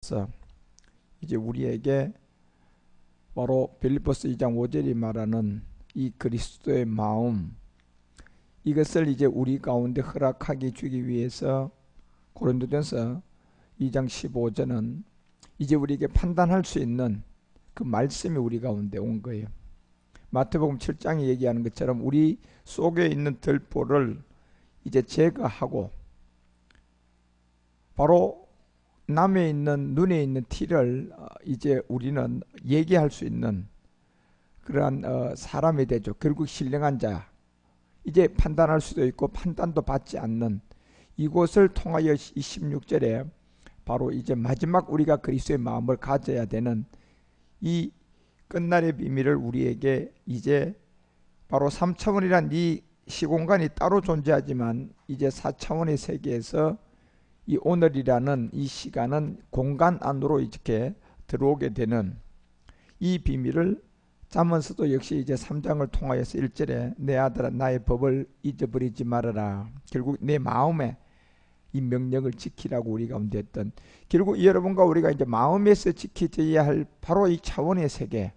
통하여서 이제 우리에게 바로 빌립보서 2장 5절이 말하는 이 그리스도의 마음, 이것을 이제 우리 가운데 허락하게 주기 위해서 고린도전서 2장 15절은 이제 우리에게 판단할 수 있는 그 말씀이 우리 가운데 온 거예요. 마태복음 7장이 얘기하는 것처럼 우리 속에 있는 들보를 이제 제거하고 바로 남에 있는 눈에 있는 티를 이제 우리는 얘기할 수 있는 그러한 사람이 되죠. 결국 신령한 자, 이제 판단할 수도 있고 판단도 받지 않는 이곳을 통하여 16절에 바로 이제 마지막 우리가 그리스도의 마음을 가져야 되는 이 끝날의 비밀을 우리에게 이제 바로 3차원이란 이 시공간이 따로 존재하지만 이제 4차원의 세계에서 이 오늘이라는 이 시간은 공간 안으로 이렇게 들어오게 되는 이 비밀을 잠언서도 역시 이제 3장을 통하여서 1절에 내 아들아 나의 법을 잊어버리지 말아라. 결국 내 마음에 이 명령을 지키라고 우리 가운데 했던, 결국 여러분과 우리가 이제 마음에서 지켜져야 할 바로 이 차원의 세계,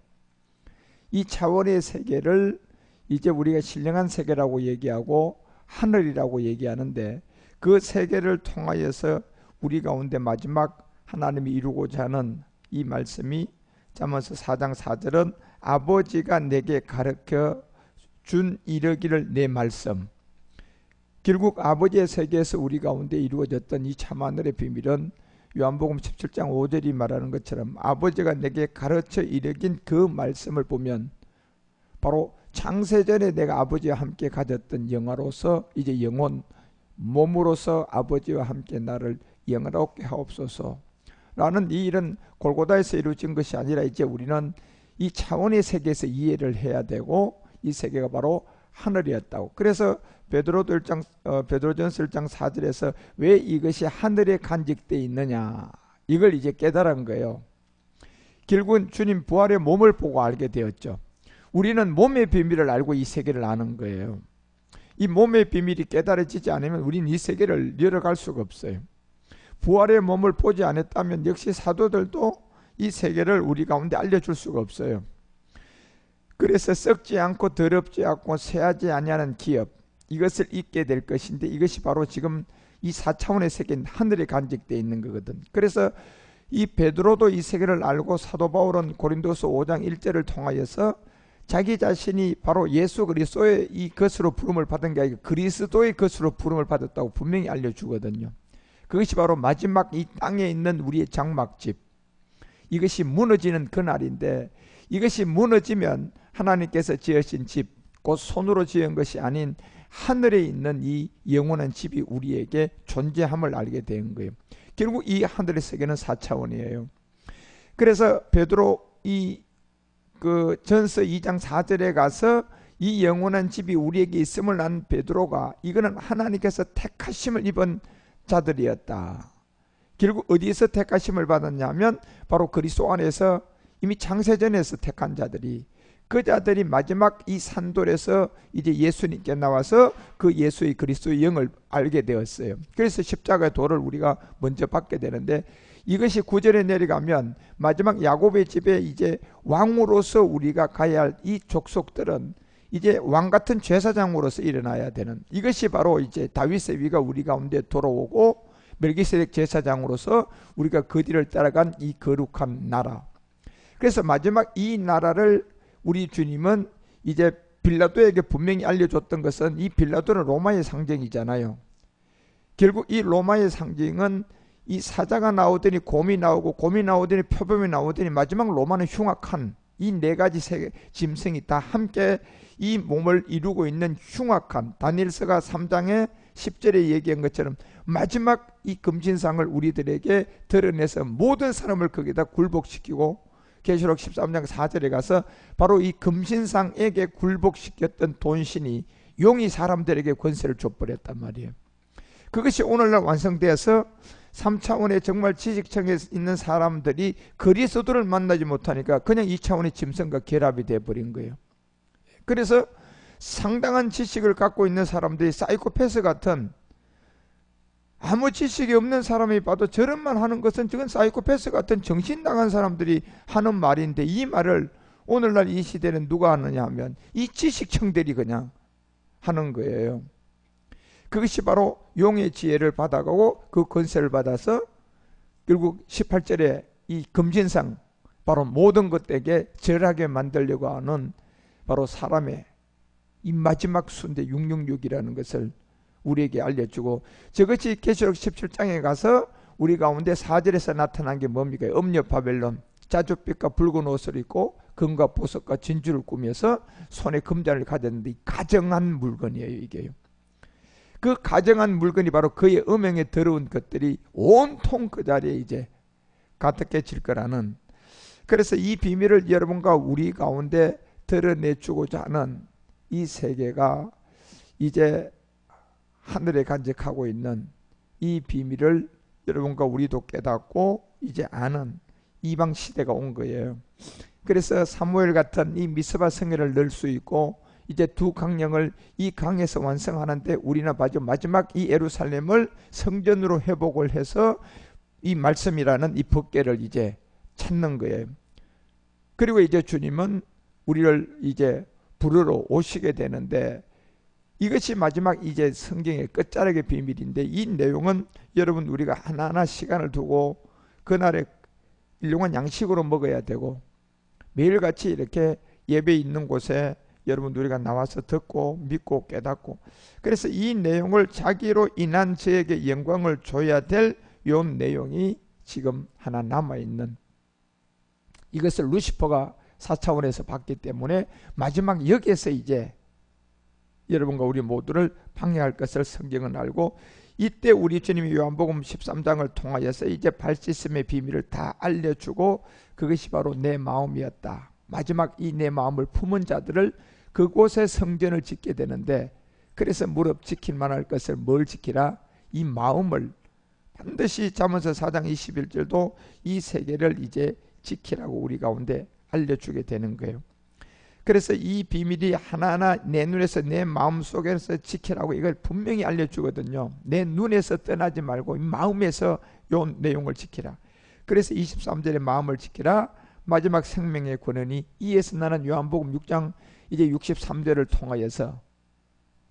이 차원의 세계를 이제 우리가 신령한 세계라고 얘기하고 하늘이라고 얘기하는데, 그 세계를 통하여서 우리 가운데 마지막 하나님이 이루고자 하는 이 말씀이 잠언서 4장 4절은 아버지가 내게 가르쳐 준 이르기를 내 말씀. 결국 아버지의 세계에서 우리 가운데 이루어졌던 이 참하늘의 비밀은 요한복음 17장 5절이 말하는 것처럼 아버지가 내게 가르쳐 이르긴 그 말씀을 보면 바로 창세전에 내가 아버지와 함께 가졌던 영화로서 이제 영혼 몸으로서 아버지와 함께 나를 영화롭게 하옵소서 라는 이 일은 골고다에서 이루어진 것이 아니라 이제 우리는 이 차원의 세계에서 이해를 해야 되고 이 세계가 바로 하늘이었다고. 그래서 베드로전서 1장 4절에서 왜 이것이 하늘에 간직되어 있느냐, 이걸 이제 깨달은 거예요. 결국은 주님 부활의 몸을 보고 알게 되었죠. 우리는 몸의 비밀을 알고 이 세계를 아는 거예요. 이 몸의 비밀이 깨달아지지 않으면 우리는 이 세계를 열어갈 수가 없어요. 부활의 몸을 보지 않았다면 역시 사도들도 이 세계를 우리 가운데 알려줄 수가 없어요. 그래서 썩지 않고 더럽지 않고 쇠하지 아니하는 기업, 이것을 잊게 될 것인데 이것이 바로 지금 이 4차원의 세계인 하늘에 간직되어 있는 거거든. 그래서 이 베드로도 이 세계를 알고 사도 바울은 고린도서 5장 1절을 통하여서 자기 자신이 바로 예수 그리스도의 이 것으로 부름을 받은 게 아니라 그리스도의 것으로 부름을 받았다고 분명히 알려주거든요. 그것이 바로 마지막 이 땅에 있는 우리의 장막집, 이것이 무너지는 그날인데, 이것이 무너지면 하나님께서 지으신 집, 곧 손으로 지은 것이 아닌 하늘에 있는 이 영원한 집이 우리에게 존재함을 알게 된 거예요. 결국 이 하늘의 세계는 4차원이에요. 그래서 베드로 이 그 전서 2장 4절에 가서 이 영원한 집이 우리에게 있음을 안 베드로가 이거는 하나님께서 택하심을 입은 자들이었다. 결국 어디에서 택하심을 받았냐면 바로 그리스도 안에서 이미 창세전에서 택한 자들이, 그 자들이 마지막 이 산돌에서 이제 예수님께 나와서 그 예수의 그리스도의 영을 알게 되었어요. 그래서 십자가의 도를 우리가 먼저 받게 되는데, 이것이 9절에 내려가면 마지막 야곱의 집에 이제 왕으로서 우리가 가야 할 이 족속들은 이제 왕 같은 제사장으로서 일어나야 되는, 이것이 바로 이제 다윗의 위가 우리 가운데 돌아오고 멜기세덱 제사장으로서 우리가 그 뒤를 따라간 이 거룩한 나라. 그래서 마지막 이 나라를 우리 주님은 이제 빌라도에게 분명히 알려줬던 것은, 이 빌라도는 로마의 상징이잖아요. 결국 이 로마의 상징은 이 사자가 나오더니 곰이 나오고 곰이 나오더니 표범이 나오더니 마지막 로마는 흉악한 이 네 가지 짐승이 다 함께 이 몸을 이루고 있는 흉악한, 다니엘서가 3장에 10절에 얘기한 것처럼 마지막 이 금신상을 우리들에게 드러내서 모든 사람을 거기다 굴복시키고, 계시록 13장 4절에 가서 바로 이 금신상에게 굴복시켰던 돈신이 용이 사람들에게 권세를 줘버렸단 말이에요. 그것이 오늘날 완성되어서 3차원의 정말 지식층에 있는 사람들이 그리스도를 만나지 못하니까 그냥 2차원의 짐승과 결합이 되어버린 거예요. 그래서 상당한 지식을 갖고 있는 사람들이 사이코패스 같은 아무 지식이 없는 사람이 봐도 저런 말 하는 것은 저건 사이코패스 같은 정신 나간 사람들이 하는 말인데, 이 말을 오늘날 이 시대는 누가 하느냐 하면 이 지식청들이 그냥 하는 거예요. 그것이 바로 용의 지혜를 받아가고 그 권세를 받아서 결국 18절에 이 금진상, 바로 모든 것에게 절하게 만들려고 하는 바로 사람의 이 마지막 순대 666이라는 것을 우리에게 알려주고, 저것이 계시록 17장에 가서 우리 가운데 4절에서 나타난 게 뭡니까? 음녀 바벨론, 자줏빛과 붉은 옷을 입고 금과 보석과 진주를 꾸며서 손에 금잔을 가졌는데, 가정한 물건이에요, 이게요. 그 가정한 물건이 바로 그의 음행에 더러운 것들이 온통 그 자리에 이제 가득해질 거라는, 그래서 이 비밀을 여러분과 우리 가운데 드러내주고자 하는 이 세계가 이제 하늘에 간직하고 있는 이 비밀을 여러분과 우리도 깨닫고 이제 아는 이방 시대가 온 거예요. 그래서 사무엘 같은 이 미스바 성회를 넣을 수 있고, 이제 두 강령을 이 강에서 완성하는데 우리는 마지막 이 예루살렘을 성전으로 회복을 해서 이 말씀이라는 이 법궤를 이제 찾는 거예요. 그리고 이제 주님은 우리를 이제 부르러 오시게 되는데, 이것이 마지막 이제 성경의 끝자락의 비밀인데, 이 내용은 여러분 우리가 하나하나 시간을 두고 그날에 일용한 양식으로 먹어야 되고, 매일같이 이렇게 예배 있는 곳에 여러분 우리가 나와서 듣고 믿고 깨닫고, 그래서 이 내용을 자기로 인한 저에게 영광을 줘야 될 요 내용이 지금 하나 남아있는, 이것을 루시퍼가 4차원에서 봤기 때문에 마지막 여기에서 이제 여러분과 우리 모두를 방해할 것을 성경은 알고, 이때 우리 주님이 요한복음 13장을 통하여서 이제 발짓음의 비밀을 다 알려주고, 그것이 바로 내 마음이었다. 마지막 이 내 마음을 품은 자들을 그곳에 성전을 짓게 되는데, 그래서 무릎 지킬 만할 것을 뭘 지키라? 이 마음을 반드시 잠언서 4장 21절도 이 세계를 이제 지키라고 우리 가운데 알려주게 되는 거예요. 그래서 이 비밀이 하나하나 내 눈에서 내 마음속에서 지키라고 이걸 분명히 알려주거든요. 내 눈에서 떠나지 말고 이 마음에서 요 내용을 지키라. 그래서 23절에 마음을 지키라, 마지막 생명의 권한이 이에서 나는 요한복음 6장 이제 63절을 통하여서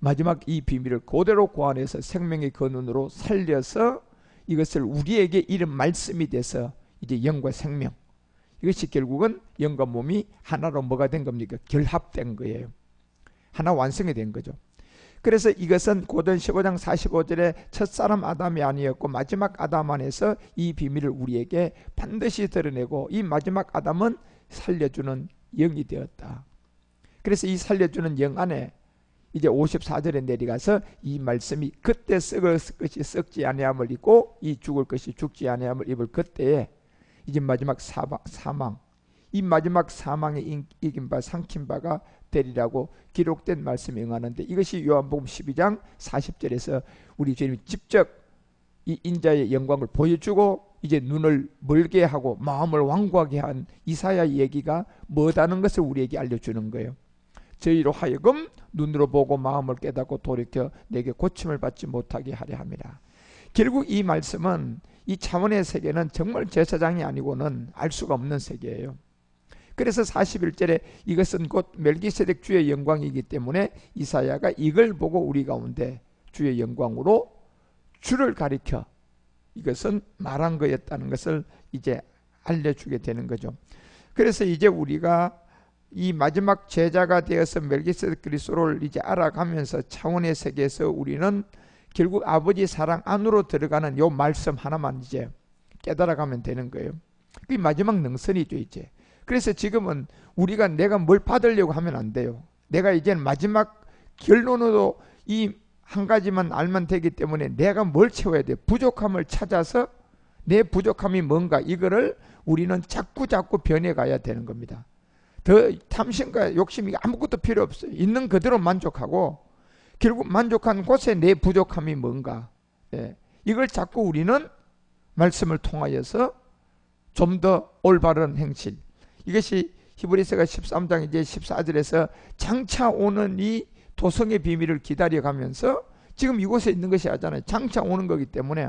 마지막 이 비밀을 그대로 고안해서 생명의 근원으로 살려서 이것을 우리에게 이런 말씀이 돼서 이제 영과 생명, 이것이 결국은 영과 몸이 하나로 뭐가 된 겁니까? 결합된 거예요. 하나 완성이 된 거죠. 그래서 이것은 고전 15장 45절에 첫사람 아담이 아니었고 마지막 아담 안에서 이 비밀을 우리에게 반드시 드러내고, 이 마지막 아담은 살려주는 영이 되었다. 그래서 이 살려주는 영 안에 이제 54절에 내려가서 이 말씀이 그때 썩을 것이 썩지 아니함을 입고 이 죽을 것이 죽지 아니함을 입을 그때에 이제 마지막 사망, 이 마지막 사망에 이긴 바 삼킨 바가 되리라고 기록된 말씀이 응하는데, 이것이 요한복음 12장 40절에서 우리 주님이 직접 이 인자의 영광을 보여주고 이제 눈을 멀게 하고 마음을 완고하게 한 이사야 얘기가 뭐다는 것을 우리에게 알려주는 거예요. 저희로 하여금 눈으로 보고 마음을 깨닫고 돌이켜 내게 고침을 받지 못하게 하려 함이라. 결국 이 말씀은 이 차원의 세계는 정말 제사장이 아니고는 알 수가 없는 세계예요. 그래서 41절에 이것은 곧 멜기세덱 주의 영광이기 때문에 이사야가 이걸 보고 우리 가운데 주의 영광으로 주를 가리켜 이것은 말한 거였다는 것을 이제 알려주게 되는 거죠. 그래서 이제 우리가 이 마지막 제자가 되어서 멜기세덱 그리스도를 이제 알아가면서 차원의 세계에서 우리는 결국 아버지 사랑 안으로 들어가는 요 말씀 하나만 이제 깨달아가면 되는 거예요. 그게 마지막 능선이죠 이제. 그래서 지금은 우리가 내가 뭘 받으려고 하면 안 돼요. 내가 이제는 마지막 결론으로 이 한 가지만 알면 되기 때문에 내가 뭘 채워야 돼? 부족함을 찾아서 내 부족함이 뭔가 이거를 우리는 자꾸 변해가야 되는 겁니다. 더 탐심과 욕심이 아무것도 필요 없어요. 있는 그대로 만족하고 결국 만족한 곳에 내 부족함이 뭔가, 이걸 자꾸 우리는 말씀을 통하여서 좀 더 올바른 행실, 이것이 히브리서가 13장 이제 14절에서 장차 오는 이 도성의 비밀을 기다려가면서 지금 이곳에 있는 것이 아니잖아요. 장차 오는 거기 때문에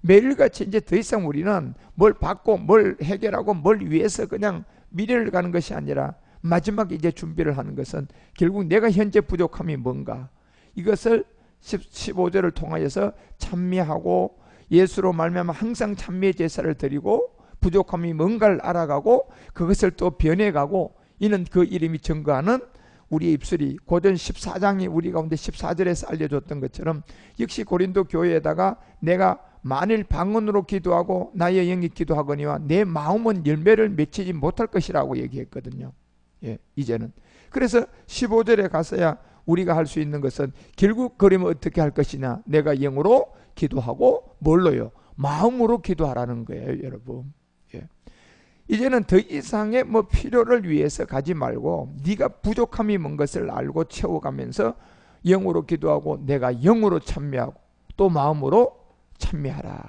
매일같이 이제 더 이상 우리는 뭘 받고 뭘 해결하고 뭘 위해서 그냥 미래를 가는 것이 아니라 마지막에 이제 준비를 하는 것은 결국 내가 현재 부족함이 뭔가, 이것을 15절을 통하여서 찬미하고 예수로 말미암아 항상 찬미의 제사를 드리고 부족함이 뭔가를 알아가고 그것을 또 변해가고, 이는 그 이름이 증거하는 우리의 입술이, 고전 14장이 우리 가운데 14절에서 알려줬던 것처럼 역시 고린도 교회에다가 내가 만일 방언으로 기도하고 나의 영이 기도하거니와 내 마음은 열매를 맺히지 못할 것이라고 얘기했거든요. 예, 이제는. 그래서 15절에 가서야 우리가 할 수 있는 것은 결국 그러면 어떻게 할 것이냐, 내가 영으로 기도하고 뭘로요? 마음으로 기도하라는 거예요, 여러분. 예. 이제는 더 이상의 뭐 필요를 위해서 가지 말고 네가 부족함이 뭔 것을 알고 채워가면서 영으로 기도하고 내가 영으로 찬미하고 또 마음으로 찬미하라.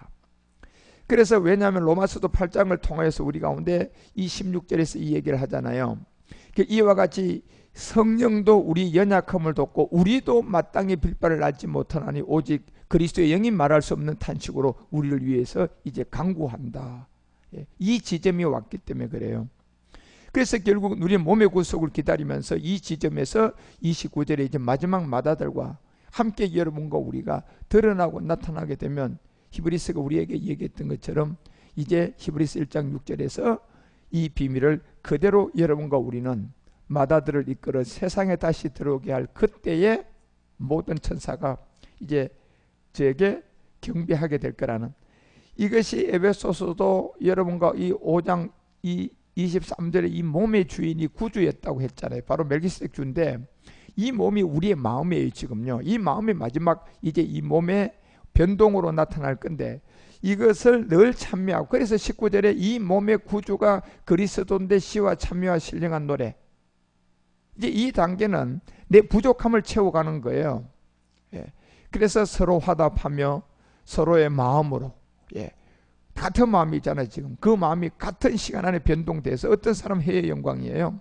그래서 왜냐하면 로마서도 8장을 통해서 우리 가운데 이 16절에서 이 얘기를 하잖아요. 이와 같이 성령도 우리 연약함을 돕고 우리도 마땅히 빌바를 알지 못하나니 오직 그리스도의 영이 말할 수 없는 탄식으로 우리를 위해서 이제 간구한다. 이 지점이 왔기 때문에 그래요. 그래서 결국 우리 몸의 구속을 기다리면서 이 지점에서 29절에 이제 마지막 마다들과 함께 여러분과 우리가 드러나고 나타나게 되면 히브리서가 우리에게 얘기했던 것처럼 이제 히브리서 1장 6절에서 이 비밀을 그대로 여러분과 우리는 마다들을 이끌어 세상에 다시 들어오게 할 그때의 모든 천사가 이제 저에게 경배하게 될 거라는, 이것이 에베소서도 여러분과 이 5장 이 23절에 이 몸의 주인이 구주였다고 했잖아요. 바로 멜기세덱 주인데 이 몸이 우리의 마음이에요. 지금요. 이 마음이 마지막 이제 이 몸의 변동으로 나타날 건데 이것을 늘 찬미하고, 그래서 19절에 이 몸의 구주가 그리스도인데 시와 찬미와 신령한 노래, 이제 이 단계는 내 부족함을 채워가는 거예요. 예. 그래서 서로 화답하며 서로의 마음으로, 예, 같은 마음이잖아요. 지금 그 마음이 같은 시간 안에 변동돼서 어떤 사람 해의 영광이에요.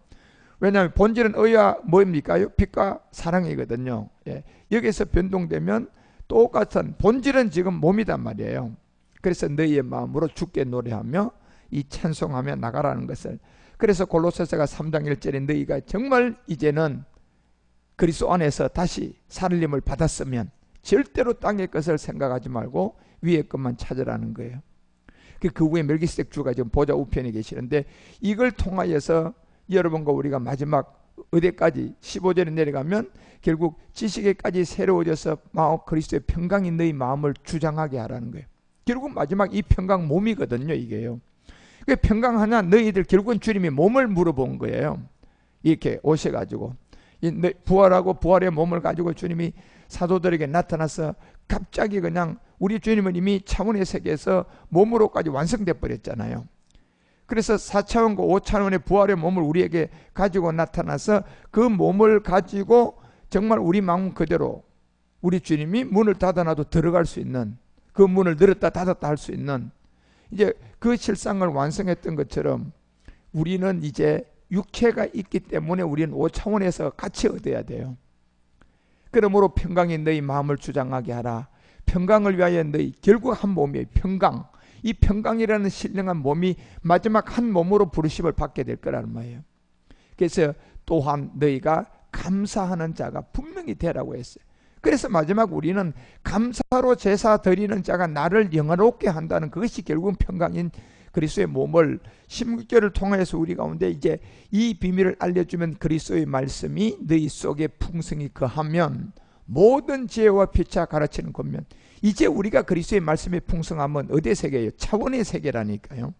왜냐하면 본질은 의와 뭐입니까? 빛과 사랑이거든요. 예. 여기서 변동되면 똑같은 본질은 지금 몸이단 말이에요. 그래서 너희의 마음으로 주께 노래하며 이 찬송하며 나가라는 것을, 그래서 골로새서가 3장 1절에 너희가 정말 이제는 그리스도 안에서 다시 살림을 받았으면 절대로 땅의 것을 생각하지 말고 위의 것만 찾으라는 거예요. 그 후에 멜기세덱 주가 지금 보좌 우편에 계시는데 이걸 통하여서 여러분과 우리가 마지막 어디까지 15절에 내려가면 결국 지식에까지 새로워져서 그리스도의 평강이 너희 마음을 주장하게 하라는 거예요. 결국 마지막 이 평강 몸이거든요. 이게요. 왜 평강하냐? 너희들 결국은 주님이 몸을 물어본 거예요. 이렇게 오셔가지고 부활하고 부활의 몸을 가지고 주님이 사도들에게 나타나서 갑자기 그냥 우리 주님은 이미 차원의 세계에서 몸으로까지 완성돼 버렸잖아요. 그래서 4차원과 5차원의 부활의 몸을 우리에게 가지고 나타나서 그 몸을 가지고 정말 우리 마음 그대로 우리 주님이 문을 닫아놔도 들어갈 수 있는, 그 문을 열었다 닫았다 할 수 있는 이제 그 실상을 완성했던 것처럼 우리는 이제 육체가 있기 때문에 우리는 5차원에서 같이 얻어야 돼요. 그러므로 평강이 너희 마음을 주장하게 하라. 평강을 위하여 너희 결국 한 몸이에요. 평강. 이 평강이라는 신령한 몸이 마지막 한 몸으로 부르심을 받게 될 거라는 말이에요. 그래서 또한 너희가 감사하는 자가 분명히 되라고 했어요. 그래서 마지막 우리는 감사로 제사 드리는 자가 나를 영화롭게 한다는 그것이 결국은 평강인 그리스도의 몸을 16절을 통해서 우리 가운데 이제 이 비밀을 알려주면 그리스도의 말씀이 너희 속에 풍성히 거하면 모든 지혜와 피차 가르치는 권면, 이제 우리가 그리스도의 말씀이 풍성하면 어디의 세계예요? 차원의 세계라니까요.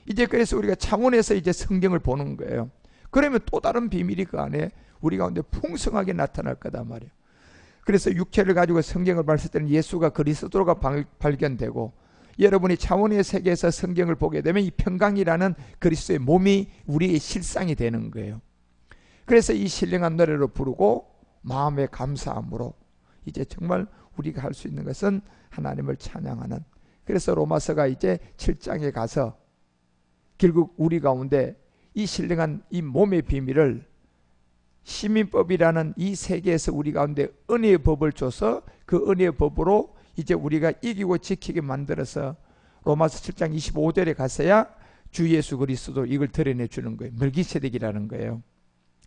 이제 그래서 우리가 차원에서 이제 성경을 보는 거예요. 그러면 또 다른 비밀이 그 안에 우리 가운데 풍성하게 나타날 거다 말이에요. 그래서 육체를 가지고 성경을 봤을 때는 예수가 그리스도가 발견되고, 여러분이 차원의 세계에서 성경을 보게 되면 이 평강이라는 그리스도의 몸이 우리의 실상이 되는 거예요. 그래서 이 신령한 노래로 부르고 마음의 감사함으로 이제 정말 우리가 할 수 있는 것은 하나님을 찬양하는, 그래서 로마서가 이제 7장에 가서 결국 우리 가운데 이 신령한 이 몸의 비밀을 시민법이라는 이 세계에서 우리 가운데 은혜의 법을 줘서 그 은혜의 법으로 이제 우리가 이기고 지키게 만들어서 로마서 7장 25절에 가서야 주 예수 그리스도 이걸 드러내 주는 거예요. 멜기세덱이라는 거예요.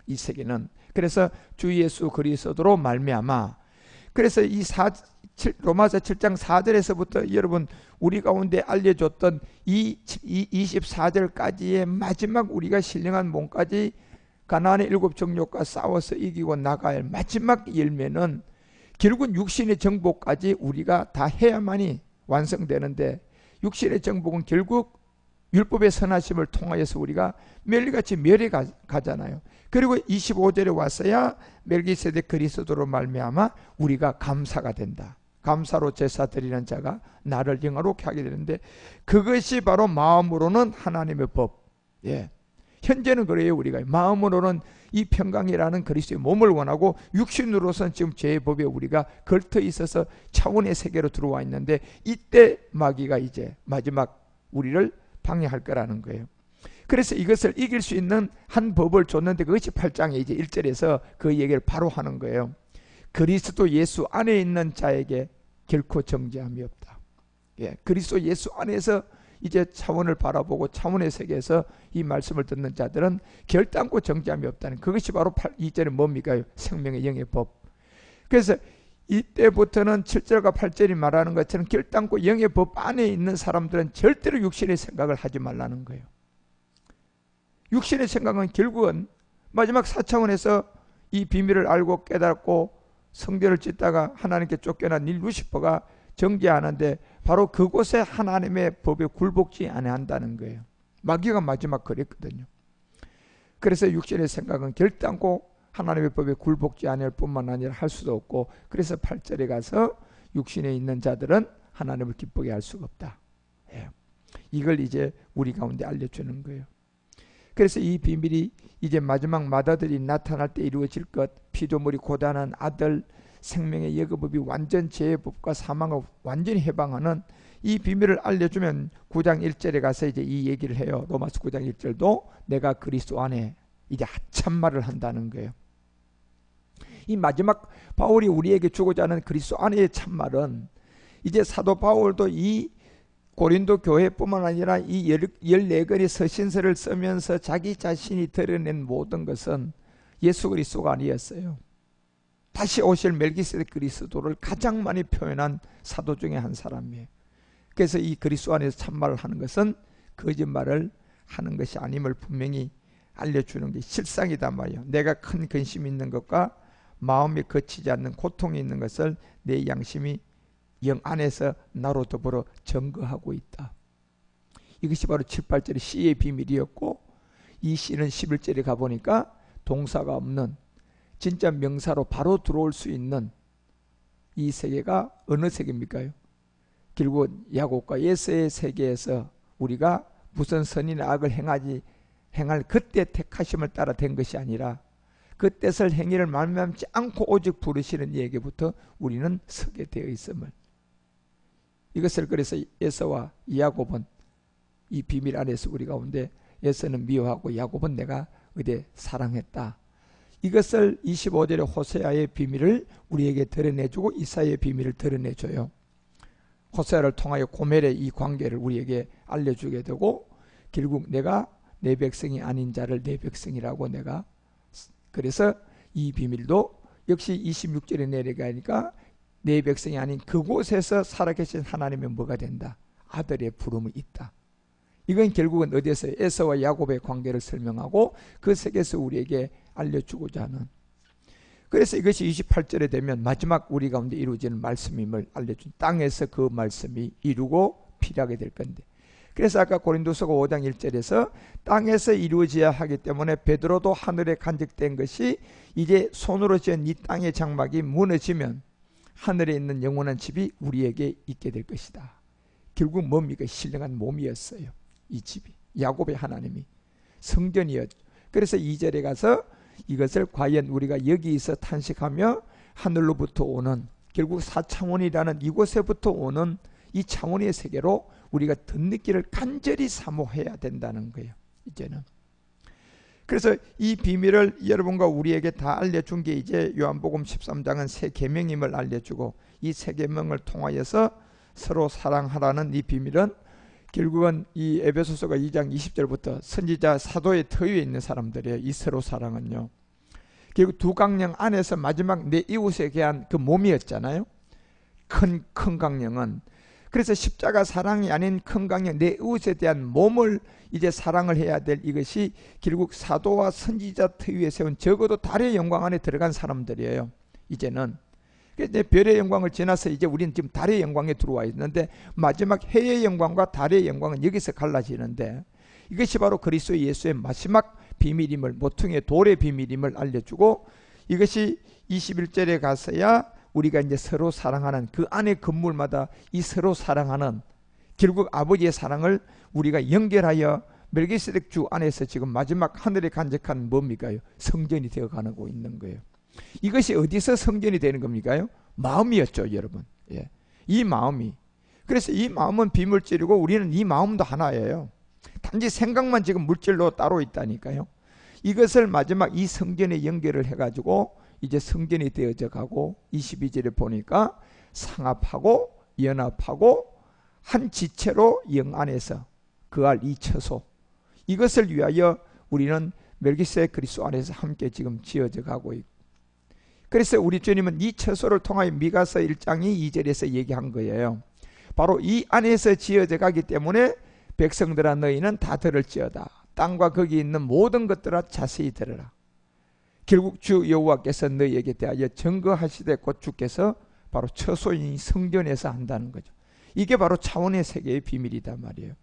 이 세계는. 그래서 주 예수 그리스도로 말미암아. 그래서 이 로마서 7장 4절에서부터 여러분 우리 가운데 알려줬던 이 24절까지의 마지막 우리가 신령한 몸까지 가나안의 7 정욕과 싸워서 이기고 나갈 마지막 열매는 결국은 육신의 정복까지 우리가 다 해야만이 완성되는데, 육신의 정복은 결국 율법의 선하심을 통하여서 우리가 멸리같이 멸해 가잖아요. 그리고 25절에 와서야 멜기세덱 그리스도로 말미암아 우리가 감사가 된다. 감사로 제사 드리는 자가 나를 영화롭게 하게 되는데, 그것이 바로 마음으로는 하나님의 법. 예. 현재는 그래요. 우리가 마음으로는 이 평강이라는 그리스도의 몸을 원하고, 육신으로서는 지금 죄의 법에 우리가 걸터 있어서 차원의 세계로 들어와 있는데, 이때 마귀가 이제 마지막 우리를 방해할 거라는 거예요. 그래서 이것을 이길 수 있는 한 법을 줬는데, 그것이 8장에 이제 1절에서 그 얘기를 바로 하는 거예요. 그리스도 예수 안에 있는 자에게 결코 정죄함이 없다. 예, 그리스도 예수 안에서 이제 차원을 바라보고 차원의 세계에서 이 말씀을 듣는 자들은 결단코 정죄함이 없다는, 그것이 바로 2절에 뭡니까? 생명의 영의 법. 그래서 이때부터는 7절과 8절이 말하는 것처럼 결단코 영의 법 안에 있는 사람들은 절대로 육신의 생각을 하지 말라는 거예요. 육신의 생각은 결국은 마지막 4차원에서 이 비밀을 알고 깨닫고 성전을 짓다가 하나님께 쫓겨난 이 루시퍼가 정죄하는데, 바로 그곳에 하나님의 법에 굴복지 아니한다는 거예요. 마귀가 마지막 그랬거든요. 그래서 육신의 생각은 결단코 하나님의 법에 굴복지 아니할 뿐만 아니라 할 수도 없고, 그래서 8절에 가서 육신에 있는 자들은 하나님을 기쁘게 할 수가 없다. 예. 이걸 이제 우리 가운데 알려주는 거예요. 그래서 이 비밀이 이제 마지막 마다들이 나타날 때 이루어질 것, 피조물이 고단한 아들, 생명의 예거법이 완전 죄의 법과 사망을 완전히 해방하는 이 비밀을 알려주면 9장 1절에 가서 이제 이 얘기를 해요. 로마서 9장 1절도 내가 그리스도 안에 이제 참말을 한다는 거예요. 이 마지막 바울이 우리에게 주고자 하는 그리스도 안의 참말은, 이제 사도 바울도 이 고린도 교회뿐만 아니라 이 14권의 서신서를 쓰면서 자기 자신이 드러낸 모든 것은 예수 그리스도가 아니었어요. 다시 오실 멜기세덱 그리스도를 가장 많이 표현한 사도 중에 한 사람이에요. 그래서 이 그리스도 안에서 참말을 하는 것은 거짓말을 하는 것이 아님을 분명히 알려주는 게 실상이단 말이에요. 내가 큰 근심이 있는 것과 마음이 거치지 않는 고통이 있는 것을 내 양심이 영 안에서 나로 더불어 증거하고 있다. 이것이 바로 7, 8절의 시의 비밀이었고, 이 시는 11절에 가보니까 동사가 없는 진짜 명사로 바로 들어올 수 있는 이 세계가 어느 세계입니까? 결국 야곱과 예서의 세계에서 우리가 무슨 선이나 악을 행할 그때 택하심을 따라 된 것이 아니라, 그 뜻을 행위를 말미암지 않고 오직 부르시는 이에게부터 우리는 서게 되어 있음을, 이것을 그래서 에서와 야곱은 이 비밀 안에서 우리 가운데 에서는 미워하고 야곱은 내가 의대 사랑했다. 이것을 25절의 호세아의 비밀을 우리에게 드러내주고 이사야의 비밀을 드러내줘요. 호세아를 통하여 고멜의 이 관계를 우리에게 알려주게 되고, 결국 내가 내 백성이 아닌 자를 내 백성이라고 내가, 그래서 이 비밀도 역시 26절에 내려가니까 내 백성이 아닌 그곳에서 살아계신 하나님의 뭐가 된다? 아들의 부름이 있다. 이건 결국은 어디에서 에서와 야곱의 관계를 설명하고 그 세계에서 우리에게 알려주고자 하는, 그래서 이것이 28절에 되면 마지막 우리 가운데 이루어지는 말씀임을 알려준, 땅에서 그 말씀이 이루고 필요하게 될 건데, 그래서 아까 고린도서가 5장 1절에서 땅에서 이루어져야 하기 때문에 베드로도 하늘에 간직된 것이 이제 손으로 지은 이 땅의 장막이 무너지면 하늘에 있는 영원한 집이 우리에게 있게 될 것이다. 결국 뭡니까? 신령한 몸이었어요. 이 집이 야곱의 하나님이 성전이었죠. 그래서 2절에 가서 이것을 과연 우리가 여기서 탄식하며 하늘로부터 오는, 결국 4차원이라는 이곳에부터 오는 이 차원의 세계로 우리가 덧느끼를 간절히 사모해야 된다는 거예요. 이제는 그래서 이 비밀을 여러분과 우리에게 다 알려준 게 이제 요한복음 13장은 새 계명임을 알려주고, 이 새 계명을 통하여서 서로 사랑하라는 이 비밀은 결국은 이 에베소서가 2장 20절부터 선지자 사도의 터위에 있는 사람들이에요. 이 서로 사랑은요, 결국 두 강령 안에서 마지막 내 이웃에 대한 그 몸이었잖아요. 큰 강령은. 그래서 십자가 사랑이 아닌 큰 강령, 내 이웃에 대한 몸을 이제 사랑을 해야 될 이것이 결국 사도와 선지자 터위에 세운 적어도 달의 영광 안에 들어간 사람들이에요. 이제는 이제 별의 영광을 지나서 이제 우리는 지금 달의 영광에 들어와 있는데, 마지막 해의 영광과 달의 영광은 여기서 갈라지는데, 이것이 바로 그리스도 예수의 마지막 비밀임을, 모퉁이의 돌의 비밀임을 알려주고, 이것이 21절에 가서야 우리가 이제 서로 사랑하는, 그 안에 건물마다 이 서로 사랑하는, 결국 아버지의 사랑을 우리가 연결하여 멜기세덱 주 안에서 지금 마지막 하늘에 간직한 뭡니까요? 성전이 되어 가고 있는 거예요. 이것이 어디서 성전이 되는 겁니까요? 마음이었죠, 여러분. 예. 이 마음이. 그래서 이 마음은 비물질이고 우리는 이 마음도 하나예요. 단지 생각만 지금 물질로 따로 있다니까요. 이것을 마지막 이 성전에 연결을 해가지고 이제 성전이 되어져 가고, 22절에 보니까 상합하고 연합하고 한 지체로 영 안에서 그할 이 처소, 이것을 위하여 우리는 멜기세덱 그리스도 안에서 함께 지금 지어져 가고 있고, 그래서 우리 주님은 이 처소를 통하여 미가서 1장이 2절에서 얘기한 거예요. 바로 이 안에서 지어져 가기 때문에 백성들아 너희는 다 들을지어다. 땅과 거기 있는 모든 것들아 자세히 들으라. 결국 주 여호와께서 너희에게 대하여 증거하시되 곧 주께서 바로 처소인 성전에서 한다는 거죠. 이게 바로 차원의 세계의 비밀이다 말이에요.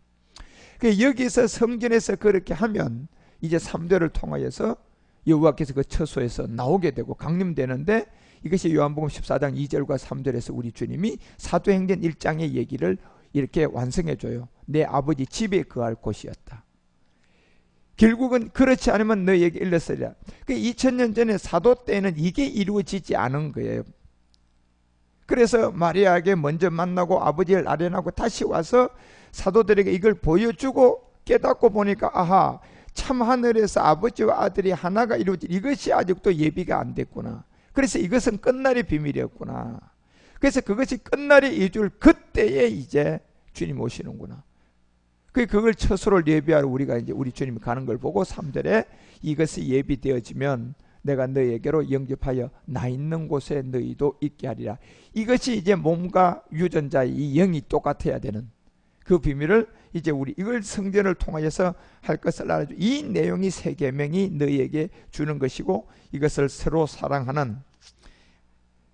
여기서 성전에서 그렇게 하면 이제 3절을 통하여서 여호와께서 그 처소에서 나오게 되고 강림되는데, 이것이 요한복음 14장 2절과 3절에서 우리 주님이 사도행전 1장의 얘기를 이렇게 완성해 줘요. 내 아버지 집에 거할 곳이었다. 결국은 그렇지 않으면 너희에게 일렀으리라. 2000년 전에 사도 때는 이게 이루어지지 않은 거예요. 그래서 마리아에게 먼저 만나고 아버지를 아련하고 다시 와서 사도들에게 이걸 보여주고 깨닫고 보니까, 아하, 참 하늘에서 아버지와 아들이 하나가 이루어질, 이것이 아직도 예비가 안 됐구나. 그래서 이것은 끝날의 비밀이었구나. 그래서 그것이 끝날에 이룰 그때에 이제 주님 오시는구나. 그걸 처소를 예비하러 우리가 이제 우리 주님이 가는 걸 보고 3절에 이것이 예비되어지면 내가 너희에게로 영접하여 나 있는 곳에 너희도 있게 하리라. 이것이 이제 몸과 유전자의 이 영이 똑같아야 되는 그 비밀을 이제 우리 이걸 성전을 통하여서 할 것을 알아줘. 이 내용이 새 계명이 너희에게 주는 것이고, 이것을 서로 사랑하는,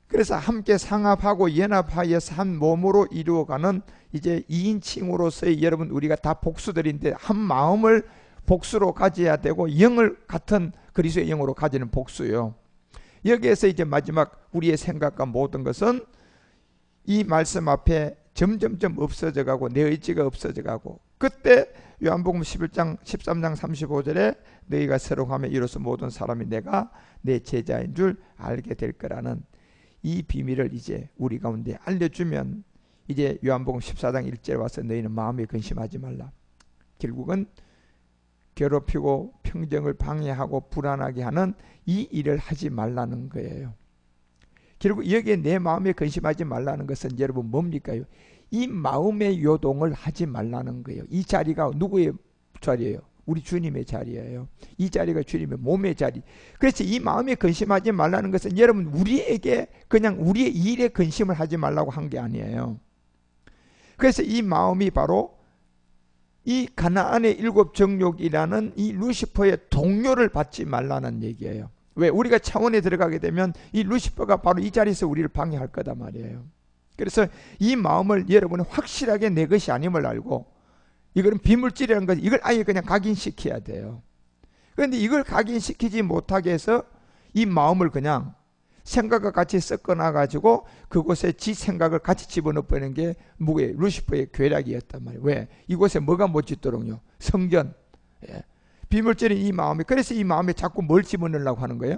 그래서 함께 상합하고 연합하여서 한 몸으로 이루어가는 이제 2인칭으로서의 여러분 우리가 다 복수들인데 한 마음을 복수로 가져야 되고 영을 같은 그리스도의 영으로 가지는 복수요. 여기에서 이제 마지막 우리의 생각과 모든 것은 이 말씀 앞에 점점점 없어져 가고 내 의지가 없어져 가고, 그때 요한복음 11장 13장 35절에 너희가 서로 하며 이로써 모든 사람이 내가 내 제자인 줄 알게 될 거라는 이 비밀을 이제 우리 가운데 알려주면, 이제 요한복음 14장 1절에 와서 너희는 마음에 근심하지 말라. 결국은 괴롭히고 평정을 방해하고 불안하게 하는 이 일을 하지 말라는 거예요. 결국 여기에 내 마음에 근심하지 말라는 것은 여러분 뭡니까? 이 마음의 요동을 하지 말라는 거예요. 이 자리가 누구의 자리예요? 우리 주님의 자리예요. 이 자리가 주님의 몸의 자리. 그래서 이 마음에 근심하지 말라는 것은 여러분 우리에게 그냥 우리의 일에 근심을 하지 말라고 한 게 아니에요. 그래서 이 마음이 바로 이 가나안의 7 정욕이라는 이 루시퍼의 동료를 받지 말라는 얘기예요. 왜? 우리가 차원에 들어가게 되면 이 루시퍼가 바로 이 자리에서 우리를 방해할 거단 말이에요. 그래서 이 마음을 여러분은 확실하게 내 것이 아님을 알고, 이거는 비물질이라는 것, 이걸 아예 그냥 각인시켜야 돼요. 그런데 이걸 각인시키지 못하게 해서 이 마음을 그냥 생각과 같이 섞어놔 가지고 그곳에 지 생각을 같이 집어넣어버리는 게 누구의? 루시퍼의 괴락이었단 말이에요. 왜? 이곳에 뭐가 못 짓도록요? 성전. 예. 비물질인 이 마음이, 그래서 이 마음에 자꾸 뭘 집어넣으려고 하는 거예요?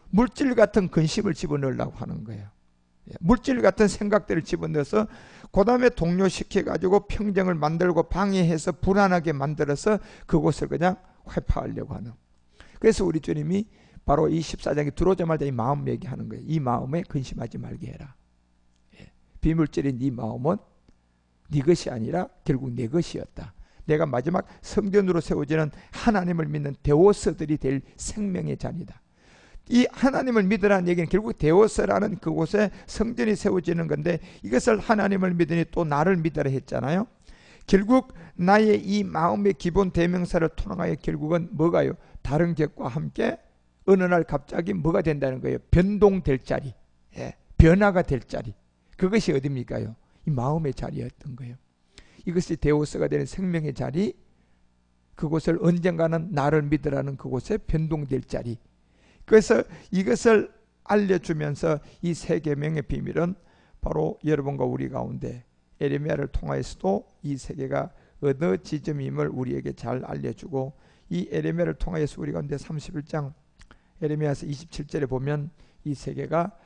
물질 같은 근심을 집어넣으려고 하는 거예요. 물질 같은 생각들을 집어넣어서 그 다음에 동요시켜가지고 평정을 만들고 방해해서 불안하게 만들어서 그곳을 그냥 회파하려고 하는. 그래서 우리 주님이 바로 이 14장에 들어오자마자 이 마음 얘기하는 거예요. 이 마음에 근심하지 말게 해라. 예. 비물질인 이 마음은 네 것이 아니라 결국 내 것이었다. 내가 마지막 성전으로 세워지는 하나님을 믿는 데오스들이 될 생명의 잔이다. 이 하나님을 믿으라는 얘기는 결국 데오스라는 그곳에 성전이 세워지는 건데, 이것을 하나님을 믿으니 또 나를 믿으라 했잖아요. 결국 나의 이 마음의 기본 대명사를 통하여 결국은 뭐가요? 다른 격과 함께 어느 날 갑자기 뭐가 된다는 거예요? 변동될 자리, 예, 변화가 될 자리. 그것이 어디입니까요? 이 마음의 자리였던 거예요. 이것이 데오스가 되는 생명의 자리, 그곳을 언젠가는 나를 믿으라는 그곳에 변동될 자리. 그래서 이것을 알려주면서 이 세 계명의 비밀은 바로 여러분과 우리 가운데 에레미야를 통하여서도 이 세계가 어느 지점임을 우리에게 잘 알려주고, 이 에레미야를 통하여서 우리 가운데 31장 에레미야서 27절에 보면 이 세계가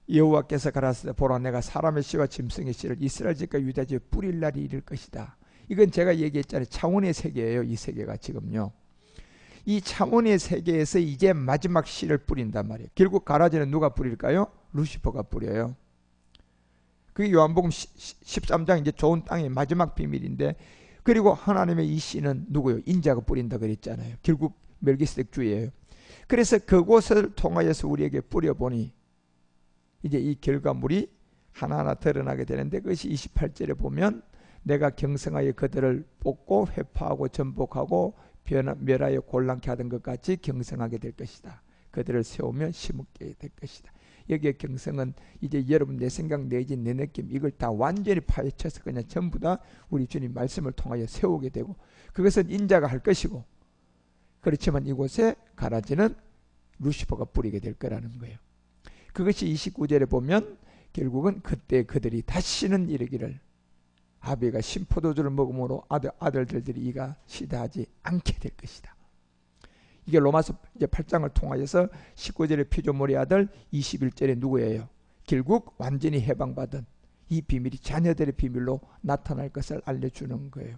여호와께서 가라사대 보라 내가 사람의 씨와 짐승의 씨를 이스라엘 집과 유다 집에 뿌릴 날이 이를 것이다. 이건 제가 얘기했잖아요. 차원의 세계예요. 이 세계가 지금요. 이 차원의 세계에서 이제 마지막 씨를 뿌린단 말이에요. 결국 가라지는 누가 뿌릴까요? 루시퍼가 뿌려요. 그게 요한복음 13장 이제 좋은 땅의 마지막 비밀인데, 그리고 하나님의 이 씨는 누구예요? 인자가 뿌린다 그랬잖아요. 결국 멜기세덱 주예요. 그래서 그곳을 통하여서 우리에게 뿌려보니 이제 이 결과물이 하나하나 드러나게 되는데, 그것이 28절에 보면 내가 경성하여 그들을 뽑고 회파하고 전복하고 멸하여 곤란케 하던 것 같이 경성하게 될 것이다. 그들을 세우며 심게 될 것이다. 여기에 경성은 이제 여러분 내 생각 내지 내 느낌 이걸 다 완전히 파헤쳐서 그냥 전부 다 우리 주님 말씀을 통하여 세우게 되고, 그것은 인자가 할 것이고, 그렇지만 이곳에 가라지는 루시퍼가 뿌리게 될 거라는 거예요. 그것이 29절에 보면 결국은 그때 그들이 다시는 이르기를 아비가 신포도주를 먹음으로 아들들이 이가 시다하지 않게 될 것이다. 이게 로마서 이제 8장을 통하여서 19절에 피조물의 아들, 21절에 누구예요? 결국 완전히 해방받은 이 비밀이 자녀들의 비밀로 나타날 것을 알려주는 거예요.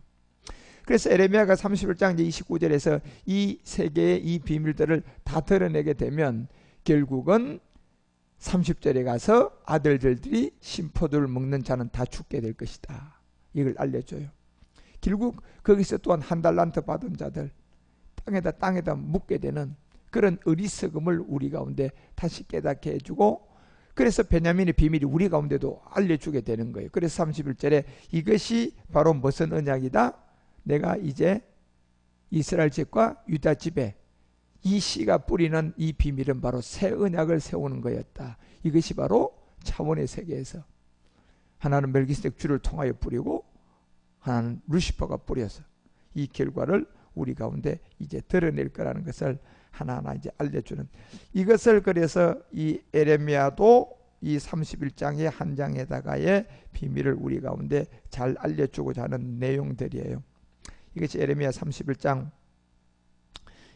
그래서 에레미야가 31장 29절에서 이 세계의 이 비밀들을 다 드러내게 되면 결국은 30절에 가서 아들들이 신포도를 먹는 자는 다 죽게 될 것이다. 이걸 알려줘요. 결국 거기서 또한 한 달란트 받은 자들 땅에다 묻게 되는 그런 어리석음을 우리 가운데 다시 깨닫게 해주고, 그래서 베냐민의 비밀이 우리 가운데도 알려주게 되는 거예요. 그래서 31절에 이것이 바로 무슨 언약이다? 내가 이제 이스라엘 집과 유다 집에 이 씨가 뿌리는 이 비밀은 바로 새 언약을 세우는 거였다. 이것이 바로 차원의 세계에서 하나는 멜기세덱 주를 통하여 뿌리고 하나는 루시퍼가 뿌려서 이 결과를 우리 가운데 이제 드러낼 거라는 것을 하나하나 이제 알려주는, 이것을 그래서 이 에레미야도 이 31장의 한 장에다가의 비밀을 우리 가운데 잘 알려주고자 하는 내용들이에요. 이것이 에레미야 31장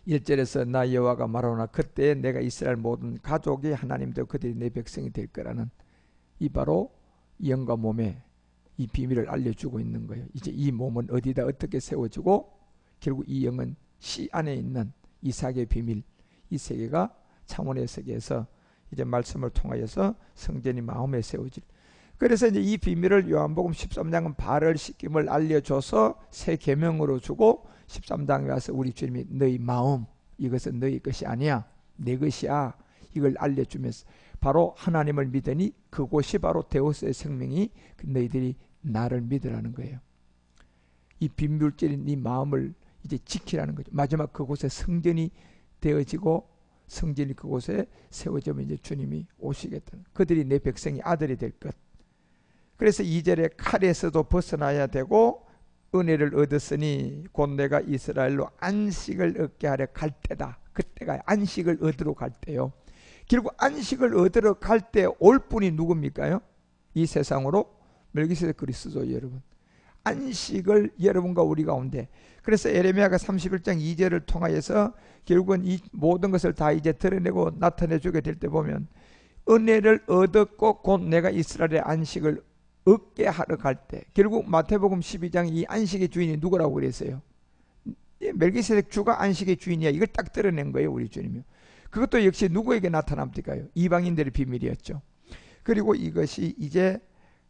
1절에서 나 여호와가 말하노라 그때 내가 이스라엘 모든 가족이 하나님도 그들이 내 백성이 될 거라는 이 바로 영과 몸에 이 비밀을 알려주고 있는 거예요. 이제 이 몸은 어디다 어떻게 세워지고 결국 이 영은 씨 안에 있는 이삭의 비밀, 이 세계가 차원의 세계에서 이제 말씀을 통하여서 성전이 마음에 세워질. 그래서 이제 이 비밀을 요한복음 13장은 발을 씻김을 알려줘서 새 계명으로 주고 13장에 와서 우리 주님이 너희 마음 이것은 너희 것이 아니야 내 것이야 이걸 알려주면서 바로 하나님을 믿으니 그곳이 바로 데오스의 생명이 너희들이 나를 믿으라는 거예요. 이 빈물질인 이 마음을 이제 지키라는 거죠. 마지막 그곳에 성전이 되어지고 성전이 그곳에 세워지면 이제 주님이 오시겠다는, 그들이 내 백성이 아들이 될 것. 그래서 2절에 칼에서도 벗어나야 되고 은혜를 얻었으니 곧 내가 이스라엘로 안식을 얻게 하려 갈 때다. 그때가 안식을 얻으러 갈 때요. 결국 안식을 얻으러 갈 때 올 분이 누굽니까요? 이 세상으로 멜기세덱 그리스도 여러분. 안식을 여러분과 우리 가운데. 그래서 에레미야가 31장 2절을 통하여서 결국은 이 모든 것을 다 이제 드러내고 나타내주게 될 때 보면 은혜를 얻었고 곧 내가 이스라엘의 안식을 얻게 하러 갈 때 결국 마태복음 12장 이 안식의 주인이 누구라고 그랬어요? 멜기세덱 주가 안식의 주인이야. 이걸 딱 드러낸 거예요, 우리 주님이. 그것도 역시 누구에게 나타납니까요? 이방인들의 비밀이었죠. 그리고 이것이 이제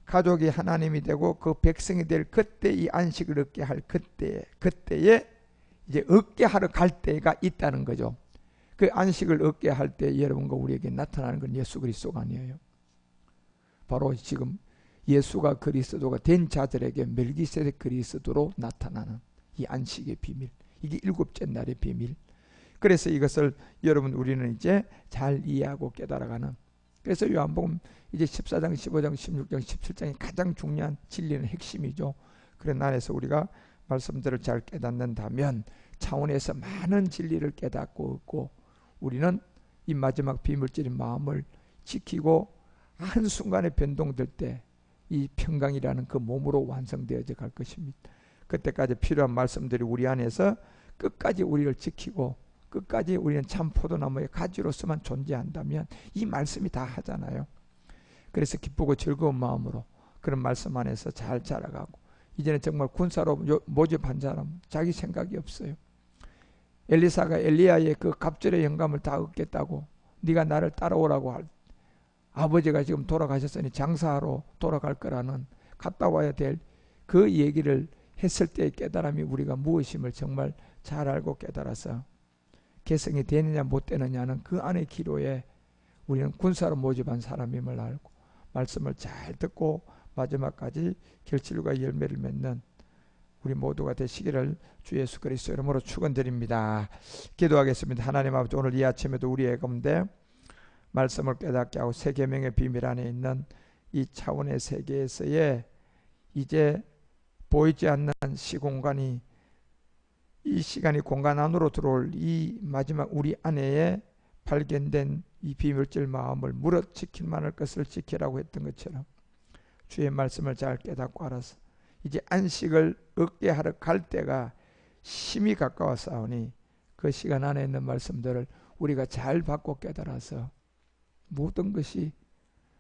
가족이 하나님이 되고 그 백성이 될 그때 이 안식을 얻게 할 그때에 이제 얻게 하러 갈 때가 있다는 거죠. 그 안식을 얻게 할 때 여러분과 우리에게 나타나는 건 예수 그리스도가 아니에요. 바로 지금 예수가 그리스도가 된 자들에게 멜기세덱 그리스도로 나타나는 이 안식의 비밀, 이게 일곱째 날의 비밀. 그래서 이것을 여러분 우리는 이제 잘 이해하고 깨달아가는, 그래서 요한복음 이제 14장, 15장, 16장, 17장이 가장 중요한 진리는 핵심이죠. 그런 안에서 우리가 말씀들을 잘 깨닫는다면 차원에서 많은 진리를 깨닫고 얻고, 우리는 이 마지막 비밀절인 마음을 지키고 한순간에 변동될 때 이 평강이라는 그 몸으로 완성되어져 갈 것입니다. 그때까지 필요한 말씀들이 우리 안에서 끝까지 우리를 지키고 끝까지 우리는 참 포도나무의 가지로서만 존재한다면 이 말씀이 다 하잖아요. 그래서 기쁘고 즐거운 마음으로 그런 말씀 안에서 잘 자라가고, 이제는 정말 군사로 모집한 사람 자기 생각이 없어요. 엘리사가 엘리야의 그 갑절의 영감을 다 얻겠다고, 네가 나를 따라오라고 할, 아버지가 지금 돌아가셨으니 장사하러 돌아갈 거라는, 갔다 와야 될 그 얘기를 했을 때의 깨달음이 우리가 무엇임을 정말 잘 알고 깨달아서 개성이 되느냐 못 되느냐는 그 안의 기로에 우리는 군사로 모집한 사람임을 알고 말씀을 잘 듣고 마지막까지 결실과 열매를 맺는 우리 모두가 되시기를 주 예수 그리스도 이름으로 축원드립니다. 기도하겠습니다. 하나님 아버지, 오늘 이 아침에도 우리의 가운데 말씀을 깨닫게 하고 새 계명의 비밀 안에 있는 이 차원의 세계에서의 이제 보이지 않는 시공간이, 이 시간이 공간 안으로 들어올 이 마지막 우리 안에 발견된 이 비밀절 마음을 무릇 지킬 만할 것을 지키라고 했던 것처럼 주의 말씀을 잘 깨닫고 알아서 이제 안식을 얻게 하러 갈 때가 심히 가까웠사오니 그 시간 안에 있는 말씀들을 우리가 잘 받고 깨달아서 모든 것이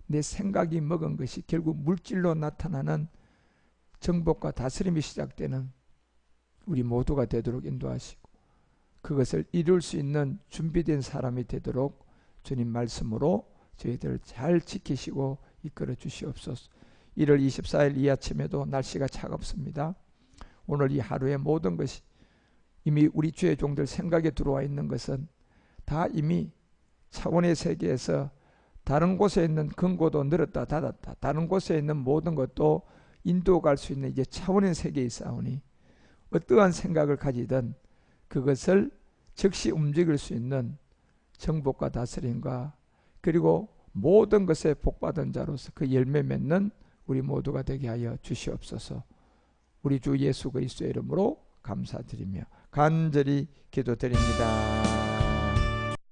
내 생각이 먹은 것이 결국 물질로 나타나는 정복과 다스림이 시작되는 우리 모두가 되도록 인도하시고, 그것을 이룰 수 있는 준비된 사람이 되도록 주님 말씀으로 저희들을 잘 지키시고 이끌어 주시옵소서. 1월 24일 이 아침에도 날씨가 차갑습니다. 오늘 이 하루의 모든 것이 이미 우리 주의 종들 생각에 들어와 있는 것은 다 이미 차원의 세계에서 다른 곳에 있는 근고도 늘었다 닫았다, 다른 곳에 있는 모든 것도 인도 갈 수 있는 이제 차원의 세계에 있사오니 어떠한 생각을 가지든 그것을 즉시 움직일 수 있는 정복과 다스림과 그리고 모든 것에 복받은 자로서 그 열매 맺는 우리 모두가 되게 하여 주시옵소서. 우리 주 예수 그리스도의 이름으로 감사드리며 간절히 기도드립니다.